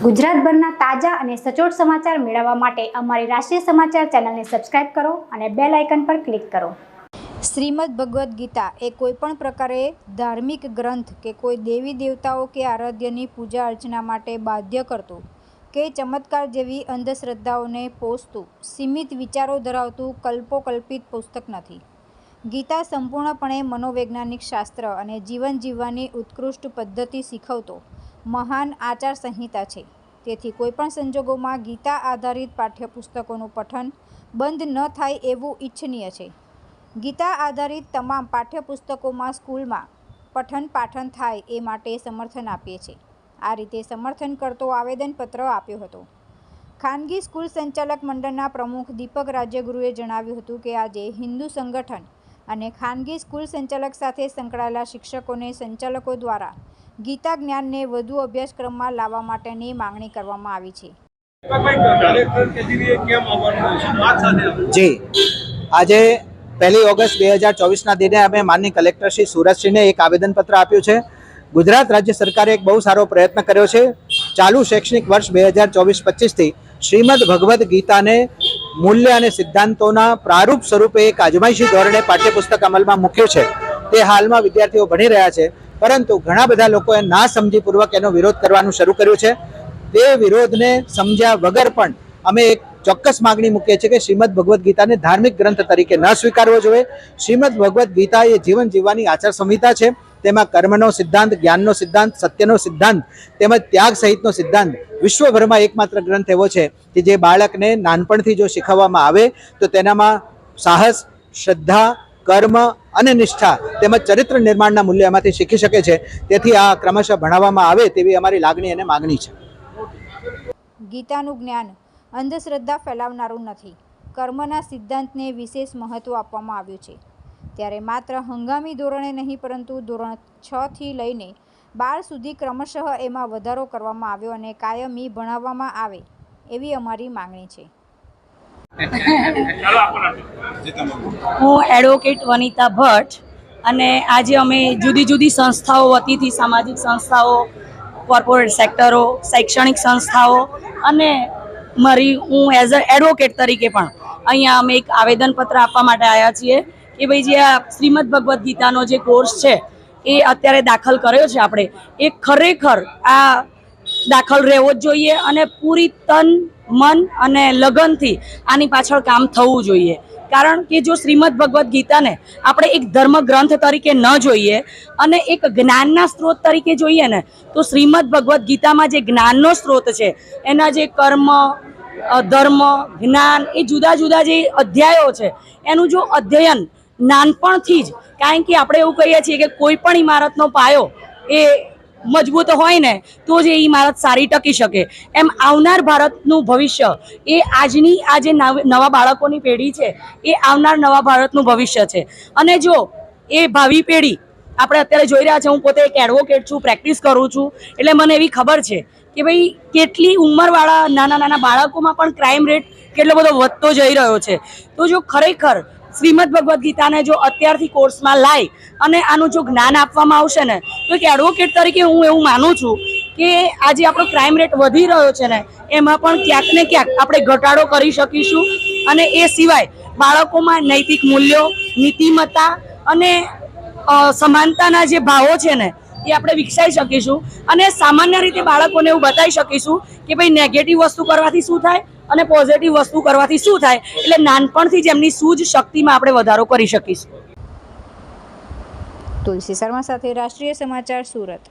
ગુજરાતભરના તાજા અને સચોટ સમાચાર મેળવવા માટે અમારી રાષ્ટ્રીય સમાચાર ચેનલને સબસ્ક્રાઇબ કરો અને બેલ આઇકન પર ક્લિક કરો। શ્રીમદ ભગવદ્ ગીતા એ કોઈપણ પ્રકારે ધાર્મિક ગ્રંથ કે કોઈ દેવી દેવતાઓ કે આરાધ્યની પૂજા અર્ચના માટે બાધ્ય કરતું કે ચમત્કાર જેવી અંધશ્રદ્ધાઓને પોષતું સીમિત વિચારો ધરાવતું કલ્પોકલ્પિત પુસ્તક નથી। ગીતા સંપૂર્ણપણે મનોવૈજ્ઞાનિક શાસ્ત્ર અને જીવન જીવવાની ઉત્કૃષ્ટ પદ્ધતિ શીખવતો મહાન આચાર સંહિતા છે। તેથી કોઈપણ સંજોગોમાં ગીતા આધારિત પાઠ્યપુસ્તકોનું પઠન બંધ ન થાય એવું ઈચ્છનીય છે। ગીતા આધારિત તમામ પાઠ્યપુસ્તકોમાં સ્કૂલમાં પઠન પાઠન થાય એ માટે સમર્થન આપીએ છીએ। આ રીતે સમર્થન કરતો આવેદનપત્ર આપ્યો હતો। ખાનગી સ્કૂલ સંચાલક મંડળના પ્રમુખ દીપક રાજ્યગુરુએ જણાવ્યું હતું કે આજે હિન્દુ સંગઠન અને ખાનગી સ્કૂલ સંચાલક સાથે સંકળાયેલા શિક્ષકોને સંચાલકો દ્વારા ગીતા જ્ઞાનને વધુ અભ્યાસક્રમમાં લાવવા માટેની માંગણી કરવામાં આવી છે। જી આજે 1 ઓગસ્ટ 2024ના દિને અમે માનનીય કલેક્ટર શ્રી સુરતશ્રીને એક આવેદનપત્ર આપ્યું છે। ગુજરાત રાજ્ય સરકારે એક બહુ સારો પ્રયત્ન કર્યો છે। ચાલુ શૈક્ષણિક વર્ષ 2024-25થી શ્રીમદ ભગવદ્ ગીતાને મૂલ્ય અને સિદ્ધાંતોના પ્રારૂપ સ્વરૂપે એક અજમાયશી ધોરણે પાઠ્યપુસ્તક અમલમાં મૂક્યું છે। તે હાલમાં વિદ્યાર્થીઓ ભણી રહ્યા છે, પરંતુ ઘણા બધા લોકોએ ના સમજીપૂર્વક એનો વિરોધ કરવાનું શરૂ કર્યું છે। તે વિરોધને સમજ્યા વગર પણ અમે એક ચોક્કસ માગણી મૂકીએ છીએ કે શ્રીમદ ભગવદ્ ગીતાને ધાર્મિક ગ્રંથ તરીકે ન સ્વીકારવો જોઈએ। શ્રીમદ ભગવદ્ ગીતા એ જીવન જીવવાની આચાર સંહિતા છે। તેમાં કર્મનો સિદ્ધાંત, જ્ઞાનનો સિદ્ધાંત, સત્યનો સિદ્ધાંત તેમજ ત્યાગ સહિતનો સિદ્ધાંત વિશ્વભરમાં એકમાત્ર ગ્રંથ એવો છે કે જે બાળકને નાનપણથી જો શીખવવામાં આવે તો તેનામાં સાહસ, શ્રદ્ધા, કર્મ અને નિષ્ઠા તેમજ ચરિત્ર નિર્માણના મૂલ્ય એમાંથી શીખી શકે છે। તેથી આ ક્રમશઃ ભણાવવામાં આવે તેવી અમારી લાગણી અને માગણી છે। ગીતાનું જ્ઞાન અંધશ્રદ્ધા ફેલાવનારું નથી। કર્મના સિદ્ધાંતને વિશેષ મહત્વ આપવામાં આવ્યું છે। ત્યારે માત્ર હંગામી ધોરણે નહીં, પરંતુ ધોરણ 6 થી લઈને 12 સુધી ક્રમશઃ એમાં વધારો કરવામાં આવ્યો અને કાયમી ભણાવવામાં આવે એવી અમારી માંગણી છે। હું એડવોકેટ વનિતા ભટ્ટ અને આજે અમે જુદી જુદી સંસ્થાઓ વતીથી સામાજિક સંસ્થાઓ, કોર્પોરેટ સેક્ટરો, શૈક્ષણિક સંસ્થાઓ અને હું એઝ અ એડવોકેટ તરીકે પણ અહીંયા અમે એક આવેદનપત્ર આપવા માટે આવ્યા છીએ કે ભાઈ જે આ શ્રીમદ ભગવદ્ ગીતાનો જે કોર્સ છે એ અત્યારે દાખલ કર્યો છે આપણે, એ ખરેખર આ દાખલ રહેવો જ જોઈએ અને પૂરી તન મન અને લગનથી આની પાછળ કામ થવું જોઈએ। કારણ કે જો શ્રીમદ ભગવદ્ ગીતાને આપણે એક ધર્મ ગ્રંથ તરીકે ન જોઈએ અને એક જ્ઞાનના સ્ત્રોત તરીકે જોઈએ ને, તો શ્રીમદ ભગવદ્ ગીતામાં જે જ્ઞાનનો સ્ત્રોત છે એના જે કર્મ, ધર્મ, જ્ઞાન એ જુદા જુદા જે અધ્યાયો છે એનું જો અધ્યયન નાનપણથી જ, કારણ કે આપણે એવું કહીએ છીએ કે કોઈ પણ ઇમારતનો પાયો એ મજબૂત હોય ને તો જ એ ઇમારત સારી ટકી શકે, એમ આવનાર ભારતનું ભવિષ્ય એ આજની આ જે નવા બાળકોની પેઢી છે એ આવનાર નવા ભારતનું ભવિષ્ય છે। અને જો એ ભાવિ પેઢી આપણે અત્યારે જોઈ રહ્યા છે, હું પોતે એક એડવોકેટ છું, પ્રેક્ટિસ કરું છું, એટલે મને એવી ખબર છે કે ભાઈ કેટલી ઉંમરવાળા નાના નાના બાળકોમાં પણ ક્રાઇમ રેટ કેટલો બધો વધતો જઈ રહ્યો છે। તો જો ખરેખર શ્રીમદ ભગવદ્ ગીતાને જો અત્યારથી કોર્સમાં લાવી અને આનું જો જ્ઞાન આપવામાં આવશે ને, તો એક એડવોકેટ તરીકે હું એવું માનું છું કે આજે આપણો ક્રાઇમ રેટ વધી રહ્યો છે ને એમાં પણ ક્યાંક ને ક્યાંક આપણે ઘટાડો કરી શકીશું અને એ સિવાય બાળકોમાં નૈતિક મૂલ્યો, નીતિમત્તા અને સમાનતાના જે ભાવો છે ને એ આપણે વિકસાવી શકીશું અને સામાન્ય રીતે બાળકોને એવું બતાવી શકીશું કે ભાઈ નેગેટિવ વસ્તુ કરવાથી શું થાય અને પોઝિટિવ વસ્તુ કરવાથી શું થાય, એટલે નાનપણથી જ એમની સૂઝ શક્તિમાં આપણે વધારો કરી શકીશું। તુલસી શર્મા સાથે રાષ્ટ્રીય સમાચાર, સુરત।